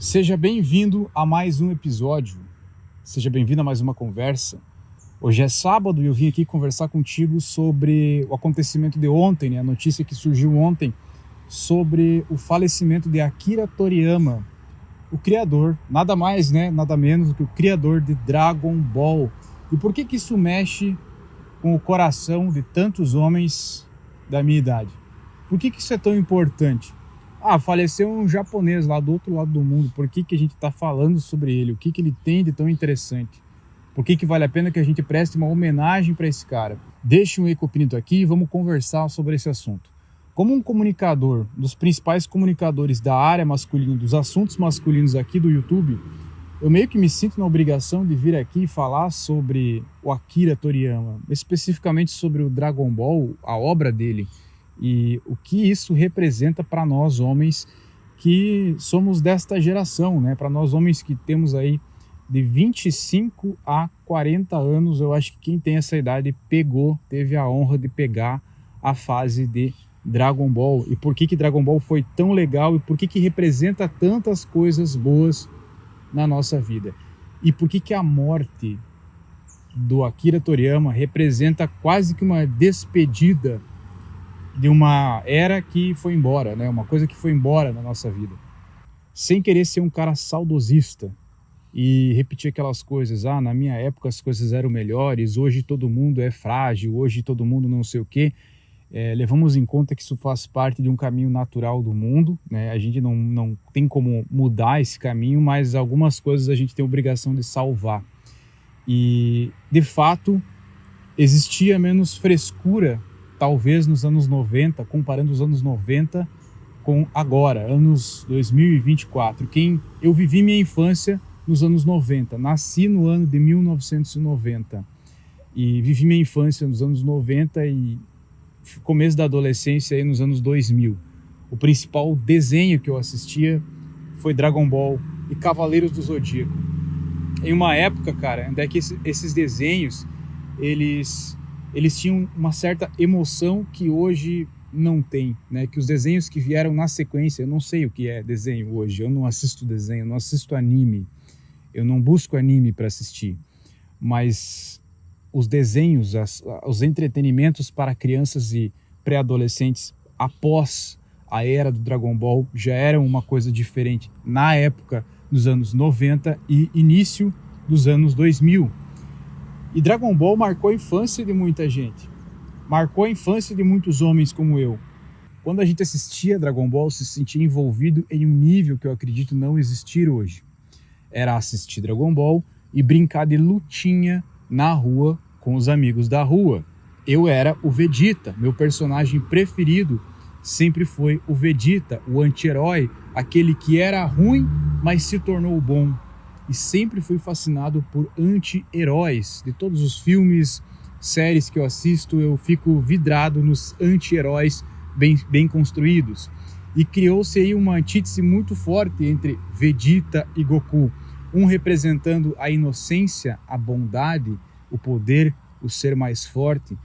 Seja bem-vindo a mais um episódio, seja bem-vindo a mais uma conversa. Hoje é sábado e eu vim aqui conversar contigo sobre o acontecimento de ontem, né? A notícia que surgiu ontem sobre o falecimento de Akira Toriyama, o criador, nada mais, né? Nada menos do que o criador de Dragon Ball. E por que isso mexe com o coração de tantos homens da minha idade? Por que isso é tão importante? Faleceu um japonês lá do outro lado do mundo. Por que a gente está falando sobre ele? O que ele tem de tão interessante? Por que vale a pena que a gente preste uma homenagem para esse cara? Deixe um ecopinito aqui e vamos conversar sobre esse assunto. Como um comunicador, dos principais comunicadores da área masculina, dos assuntos masculinos aqui do YouTube, eu meio que me sinto na obrigação de vir aqui e falar sobre o Akira Toriyama, especificamente sobre o Dragon Ball, a obra dele, e o que isso representa para nós homens que somos desta geração, né? Para nós homens que temos aí de 25 a 40 anos, eu acho que quem tem essa idade teve a honra de pegar a fase de Dragon Ball. E por que Dragon Ball foi tão legal e por que representa tantas coisas boas na nossa vida. E por que a morte do Akira Toriyama representa quase que uma despedida de uma era que foi embora, né? Uma coisa que foi embora na nossa vida. Sem querer ser um cara saudosista e repetir aquelas coisas, na minha época as coisas eram melhores, hoje todo mundo é frágil, hoje todo mundo não sei o quê. Levamos em conta que isso faz parte de um caminho natural do mundo, né? A gente não tem como mudar esse caminho, mas algumas coisas a gente tem a obrigação de salvar. E, de fato, existia menos frescura talvez nos anos 90, comparando os anos 90 com agora, anos 2024. Eu vivi minha infância nos anos 90, nasci no ano de 1990 e vivi minha infância nos anos 90 e começo da adolescência aí nos anos 2000. O principal desenho que eu assistia foi Dragon Ball e Cavaleiros do Zodíaco. Em uma época, cara, onde é que esses desenhos, eles tinham uma certa emoção que hoje não tem, né? Que os desenhos que vieram na sequência, eu não sei o que é desenho hoje, eu não assisto desenho, eu não assisto anime, eu não busco anime para assistir, mas os desenhos, os entretenimentos para crianças e pré-adolescentes após a era do Dragon Ball já eram uma coisa diferente na época dos anos 90 e início dos anos 2000. E Dragon Ball marcou a infância de muita gente. Marcou a infância de muitos homens como eu. Quando a gente assistia Dragon Ball, se sentia envolvido em um nível que eu acredito não existir hoje. Era assistir Dragon Ball e brincar de lutinha na rua com os amigos da rua. Eu era o Vegeta. Meu personagem preferido sempre foi o Vegeta, o anti-herói, aquele que era ruim, mas se tornou bom. E sempre fui fascinado por anti-heróis. De todos os filmes, séries que eu assisto, eu fico vidrado nos anti-heróis bem construídos. E criou-se aí uma antítese muito forte entre Vegeta e Goku. Um representando a inocência, a bondade, o poder, o ser mais forte,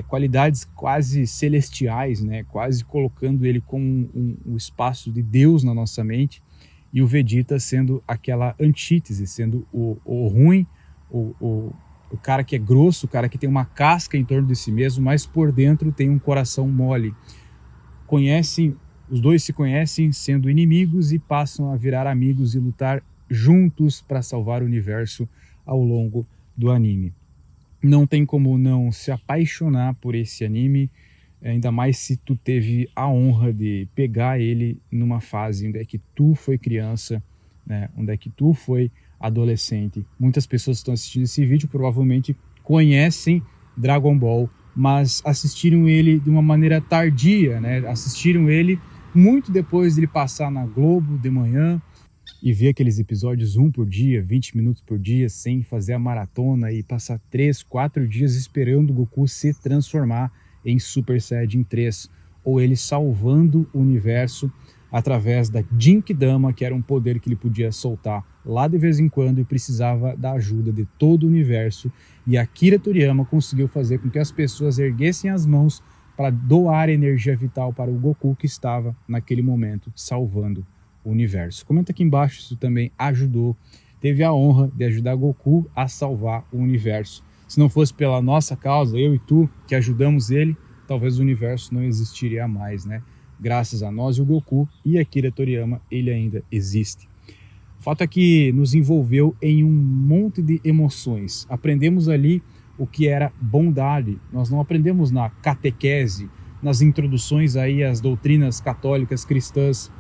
qualidades quase celestiais, né? Quase colocando ele como um espaço de Deus na nossa mente. E o Vegeta sendo aquela antítese, sendo o ruim, o cara que é grosso, o cara que tem uma casca em torno de si mesmo, mas por dentro tem um coração mole. Os dois se conhecem sendo inimigos e passam a virar amigos e lutar juntos para salvar o universo ao longo do anime. Não tem como não se apaixonar por esse anime, ainda mais se tu teve a honra de pegar ele numa fase onde é que tu foi criança, né? Onde é que tu foi adolescente. Muitas pessoas que estão assistindo esse vídeo provavelmente conhecem Dragon Ball, mas assistiram ele de uma maneira tardia, né? Assistiram ele muito depois de ele passar na Globo de manhã e ver aqueles episódios 1 por dia, 20 minutos por dia, sem fazer a maratona e passar 3, 4 dias esperando o Goku se transformar em Super Saiyajin 3, ou ele salvando o universo através da Genkidama, que era um poder que ele podia soltar lá de vez em quando e precisava da ajuda de todo o universo. E Akira Toriyama conseguiu fazer com que as pessoas erguessem as mãos para doar energia vital para o Goku, que estava naquele momento salvando o universo. Comenta aqui embaixo se tu também ajudou, teve a honra de ajudar Goku a salvar o universo. Se não fosse pela nossa causa, eu e tu, que ajudamos ele, talvez o universo não existiria mais, né? Graças a nós e o Goku e Akira Toriyama, ele ainda existe. O fato é que nos envolveu em um monte de emoções. Aprendemos ali o que era bondade. Nós não aprendemos na catequese, nas introduções aí às doutrinas católicas, cristãs,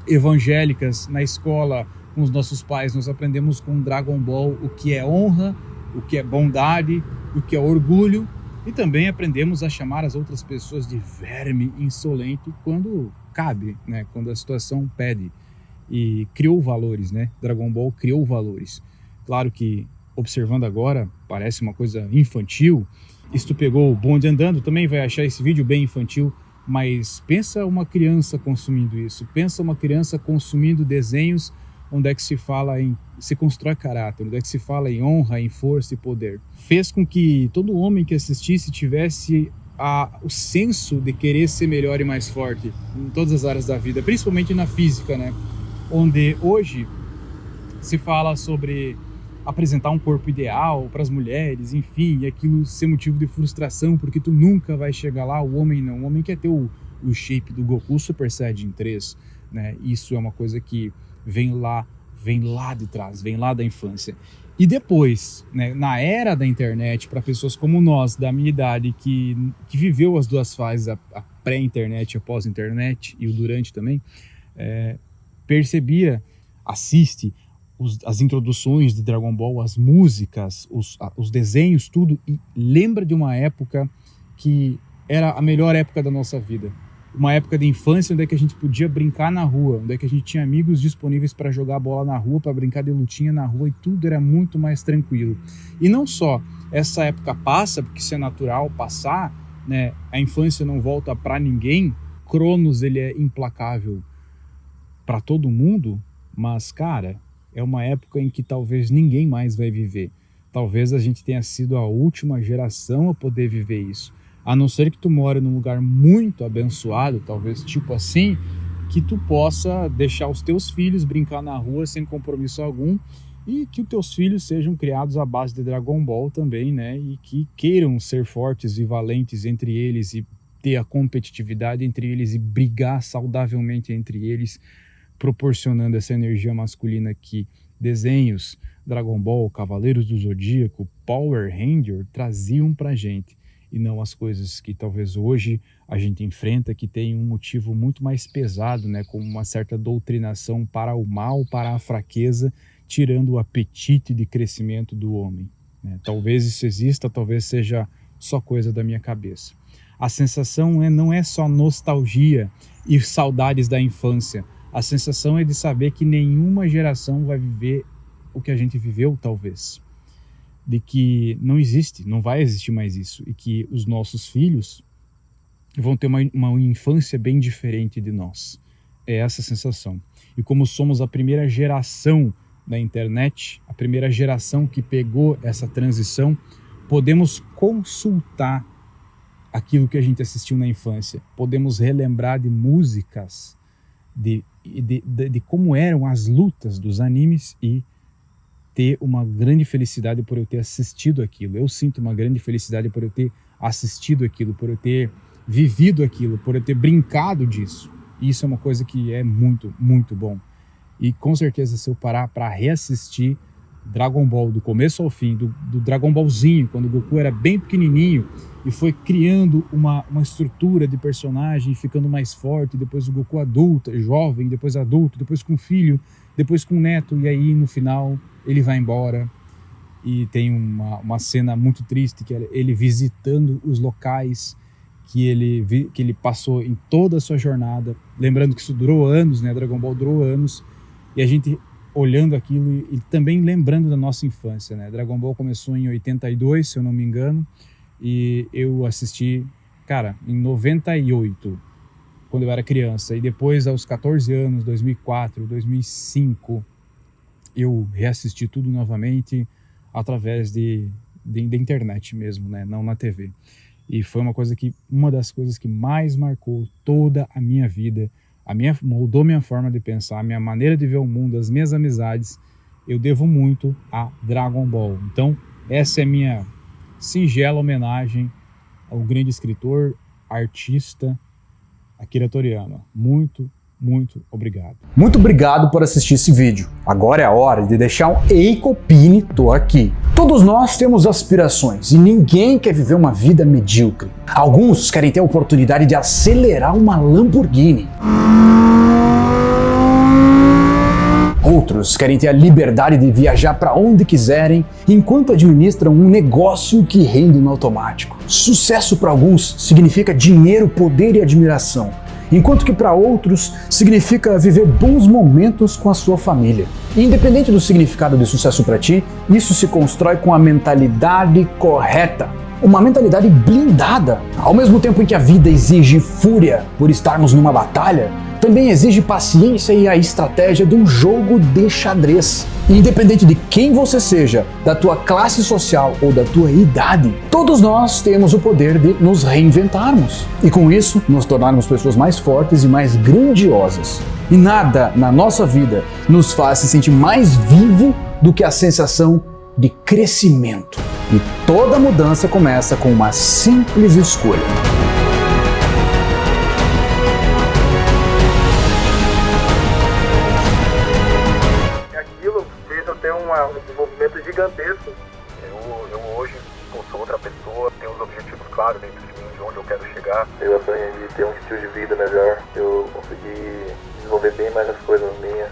evangélicas, na escola, com os nossos pais. Nós aprendemos com Dragon Ball o que é honra, o que é bondade, o que é orgulho, e também aprendemos a chamar as outras pessoas de verme insolente quando cabe, né? Quando a situação pede. E criou valores, né? Dragon Ball criou valores. Claro que, observando agora, parece uma coisa infantil. E se tu pegou o bonde andando, também vai achar esse vídeo bem infantil, mas pensa uma criança consumindo isso. Pensa uma criança consumindo desenhos onde é que se fala em... se constrói caráter, onde é que se fala em honra, em força e poder. Fez com que todo homem que assistisse tivesse o senso de querer ser melhor e mais forte em todas as áreas da vida, principalmente na física, né? Onde hoje se fala sobre apresentar um corpo ideal para as mulheres, enfim, e aquilo ser motivo de frustração, porque tu nunca vai chegar lá, o homem não. O homem quer ter o shape do Goku Super Saiyajin 3, né? Isso é uma coisa que vem lá de trás, vem lá da infância. E depois, né, na era da internet, para pessoas como nós, da minha idade, que viveu as duas fases, a pré-internet e a pós-internet, e o durante também, percebia, assiste as introduções de Dragon Ball, as músicas, os desenhos, tudo, e lembra de uma época que era a melhor época da nossa vida. Uma época de infância onde é que a gente podia brincar na rua, onde é que a gente tinha amigos disponíveis para jogar bola na rua, para brincar de lutinha na rua, e tudo era muito mais tranquilo. E não só essa época passa, porque isso é natural passar, né? A infância não volta para ninguém, Cronos ele é implacável para todo mundo, mas, cara, é uma época em que talvez ninguém mais vai viver. Talvez a gente tenha sido a última geração a poder viver isso. A não ser que tu mora num lugar muito abençoado, talvez tipo assim, que tu possa deixar os teus filhos brincar na rua sem compromisso algum, e que os teus filhos sejam criados à base de Dragon Ball também, né? E que queiram ser fortes e valentes entre eles e ter a competitividade entre eles e brigar saudavelmente entre eles, proporcionando essa energia masculina que desenhos, Dragon Ball, Cavaleiros do Zodíaco, Power Ranger traziam pra gente, e não as coisas que talvez hoje a gente enfrenta, que tem um motivo muito mais pesado, né, como uma certa doutrinação para o mal, para a fraqueza, tirando o apetite de crescimento do homem, né? Talvez isso exista, talvez seja só coisa da minha cabeça. A sensação não é só nostalgia e saudades da infância. A sensação é de saber que nenhuma geração vai viver o que a gente viveu, talvez. De que não existe, não vai existir mais isso. E que os nossos filhos vão ter uma infância bem diferente de nós. É essa a sensação. E como somos a primeira geração da internet, a primeira geração que pegou essa transição, podemos consultar aquilo que a gente assistiu na infância. Podemos relembrar de músicas, de como eram as lutas dos animes e ter uma grande felicidade por eu ter assistido aquilo. Eu sinto uma grande felicidade por eu ter assistido aquilo, por eu ter vivido aquilo, por eu ter brincado disso. E isso é uma coisa que é muito, muito bom. E com certeza, se eu parar para reassistir Dragon Ball do começo ao fim, do Dragon Ballzinho, quando o Goku era bem pequenininho e foi criando uma estrutura de personagem, ficando mais forte, depois o Goku adulto, jovem, depois adulto, depois com filho, depois com neto, e aí no final ele vai embora e tem uma cena muito triste, que é ele visitando os locais que ele passou em toda a sua jornada, lembrando que isso durou anos, né? Dragon Ball durou anos, e a gente olhando aquilo e também lembrando da nossa infância, né? Dragon Ball começou em 82, se eu não me engano, e eu assisti, cara, em 98, quando eu era criança, e depois aos 14 anos, 2004, 2005, eu reassisti tudo novamente através da internet mesmo, né? Não na TV. E foi uma das coisas que mais marcou toda a minha vida, mudou minha forma de pensar, minha maneira de ver o mundo, as minhas amizades. Eu devo muito a Dragon Ball. Então, essa é minha singela homenagem ao grande escritor, artista Akira Toriyama. Muito obrigado. Muito obrigado por assistir esse vídeo. Agora é a hora de deixar um Eikopini, tô aqui. Todos nós temos aspirações e ninguém quer viver uma vida medíocre. Alguns querem ter a oportunidade de acelerar uma Lamborghini. Outros querem ter a liberdade de viajar para onde quiserem enquanto administram um negócio que rende no automático. Sucesso para alguns significa dinheiro, poder e admiração, enquanto que para outros significa viver bons momentos com a sua família. E independente do significado de sucesso para ti, isso se constrói com a mentalidade correta. Uma mentalidade blindada. Ao mesmo tempo em que a vida exige fúria por estarmos numa batalha, também exige paciência e a estratégia de um jogo de xadrez. E independente de quem você seja, da tua classe social ou da tua idade, todos nós temos o poder de nos reinventarmos. E com isso, nos tornarmos pessoas mais fortes e mais grandiosas. E nada na nossa vida nos faz se sentir mais vivo do que a sensação de crescimento. E toda mudança começa com uma simples escolha. Aquilo fez eu ter um desenvolvimento gigantesco. Eu hoje sou outra pessoa, tenho os objetivos claros dentro de mim, de onde eu quero chegar. Eu aprendi a ter um estilo de vida melhor, eu consegui desenvolver bem mais as coisas minhas.